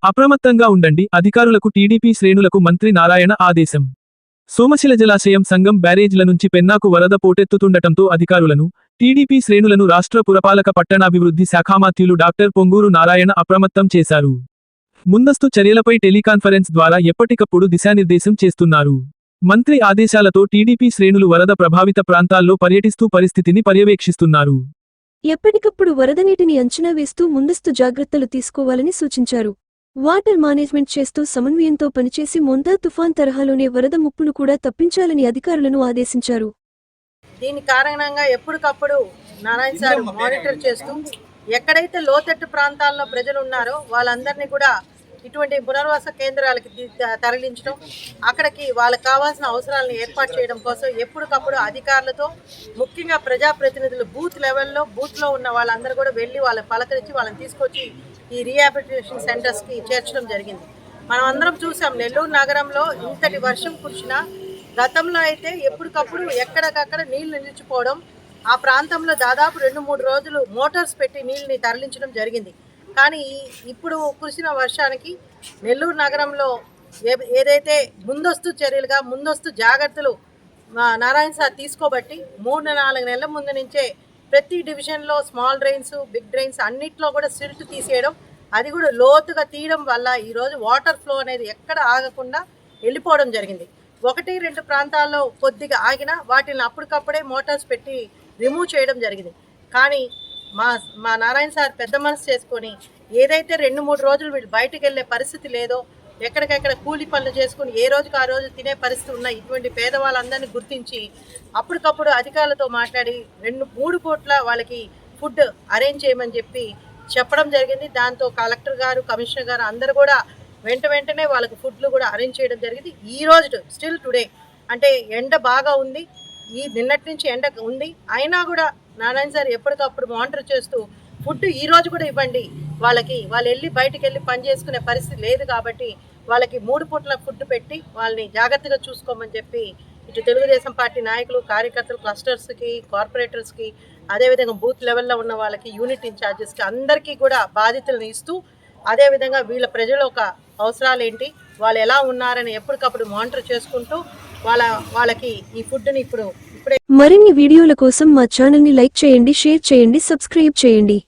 అప్రమత్తంగా ఉండండి. అధికారులకు టీడీపీ శ్రేణులకు మంత్రి నారాయణ ఆదేశం. సోమశిల జలాశయం సంగం బ్యారేజ్ల నుంచి పెన్నాకు వరద పోటెత్తుతుండటంతో అధికారులను, టీడీపీ శ్రేణులను రాష్ట్ర పురపాలక పట్టణాభివృద్ధి శాఖామాత్యులు డాక్టర్ పొంగూరు నారాయణ అప్రమత్తం చేశారు. ముందస్తు చర్యలపై టెలికాన్ఫరెన్స్ ద్వారా ఎప్పటికప్పుడు దిశానిర్దేశం చేస్తున్నారు. మంత్రి ఆదేశాలతో టీడీపీ శ్రేణులు వరద ప్రభావిత ప్రాంతాల్లో పర్యటిస్తూ పరిస్థితిని పర్యవేక్షిస్తున్నారు. ఎప్పటికప్పుడు వరద నీటిని అంచనా వేస్తూ ముందస్తు జాగ్రత్తలు తీసుకోవాలని సూచించారు. వాటర్ మేనేజ్మెంట్ చేస్తూ సమన్వయంతో పనిచేసి మొంతా తుఫాన్ తరహాలోనే వరద ముప్పును కూడా తప్పించాలని అధికారులను ఆదేశించారు. దీని కారణంగా ఎప్పటికప్పుడు నారాయణ సార్ మానిటర్ చేస్తూ ఎక్కడైతే లోతట్టు ప్రాంతాల్లో ప్రజలు ఉన్నారో వాళ్ళందరినీ కూడా ఇటువంటి పునర్వాస కేంద్రాలకి తరలించడం, అక్కడికి వాళ్ళకి కావాల్సిన అవసరాలను ఏర్పాటు చేయడం కోసం ఎప్పటికప్పుడు అధికారులతో, ముఖ్యంగా ప్రజాప్రతినిధులు బూత్ లెవెల్లో బూత్లో ఉన్న వాళ్ళందరూ కూడా వెళ్ళి వాళ్ళని పలకరించి వాళ్ళని తీసుకొచ్చి ఈ రీహాబిలిటేషన్ సెంటర్స్కి చేర్చడం జరిగింది. మనం అందరం చూసాం, నెల్లూరు నగరంలో ఇంతటి వర్షం కురిసినా గతంలో అయితే ఎప్పటికప్పుడు ఎక్కడికక్కడ నీళ్లు నిలిచిపోవడం, ఆ ప్రాంతంలో దాదాపు 2-3 రోజులు మోటార్స్ పెట్టి నీళ్ళని తరలించడం జరిగింది. కానీ ఇప్పుడు కురిసిన వర్షానికి నెల్లూరు నగరంలో ఏదైతే ముందస్తు చర్యలుగా ముందస్తు జాగ్రత్తలు నారాయణ సార్ తీసుకోబట్టి 3-4 నెలల ముందు నుంచే ప్రతి డివిజన్లో స్మాల్ డ్రైన్స్, బిగ్ డ్రైన్స్ అన్నిట్లో కూడా సిల్ట్ తీసేయడం, అది కూడా లోతుగా తీయడం వల్ల ఈరోజు వాటర్ ఫ్లో అనేది ఎక్కడ ఆగకుండా వెళ్ళిపోవడం జరిగింది. 1-2 ప్రాంతాల్లో కొద్దిగా ఆగినా వాటిని అప్పటికప్పుడే మోటార్స్ పెట్టి రిమూవ్ చేయడం జరిగింది. కానీ మా నారాయణ సార్ పెద్ద మనసు చేసుకొని ఏదైతే 2-3 రోజులు వీళ్ళు బయటకు వెళ్ళే పరిస్థితి లేదో, ఎక్కడికెక్కడ కూలి పనులు చేసుకుని ఏ రోజుకి ఆ రోజు తినే పరిస్థితి ఉన్న ఇటువంటి పేదవాళ్ళందరినీ గుర్తించి అప్పటికప్పుడు అధికారులతో మాట్లాడి 2-3 పూట్ల వాళ్ళకి ఫుడ్ అరేంజ్ చేయమని చెప్పడం జరిగింది. దాంతో కలెక్టర్ గారు, కమిషనర్ గారు అందరూ కూడా వెంటనే వాళ్ళకి ఫుడ్లు కూడా అరేంజ్ చేయడం జరిగింది. ఈ రోజు స్టిల్ టుడే అంటే ఎండ బాగా ఉంది, ఈ నిన్నటి నుంచి ఎండ ఉంది, అయినా కూడా నారాయణ సార్ ఎప్పటికప్పుడు మానిటర్ చేస్తూ ఫుడ్ ఈ రోజు కూడా ఇవ్వండి వాళ్ళకి, వాళ్ళు వెళ్ళి బయటికి వెళ్ళి పని చేసుకునే పరిస్థితి లేదు కాబట్టి వాళ్ళకి 3 పూట్ల ఫుడ్ పెట్టి వాళ్ళని జాగ్రత్తగా చూసుకోమని చెప్పి ఇటు తెలుగుదేశం పార్టీ నాయకులు, కార్యకర్తలు, క్లస్టర్స్కి, కార్పొరేటర్స్కి, అదేవిధంగా బూత్ లెవెల్లో ఉన్న వాళ్ళకి, యూనిట్ ఇన్ఛార్జెస్కి అందరికీ కూడా బాధ్యతలను ఇస్తూ, అదేవిధంగా వీళ్ళ ప్రజల ఒక అవసరాలు ఏంటి, వాళ్ళు ఎలా ఉన్నారని ఎప్పటికప్పుడు మానిటర్ చేసుకుంటూ వాళ్ళకి ఈ ఫుడ్ని ఇప్పుడే మరిన్ని వీడియోల కోసం మా ఛానల్ని లైక్ చేయండి, షేర్ చేయండి, సబ్స్క్రైబ్ చేయండి.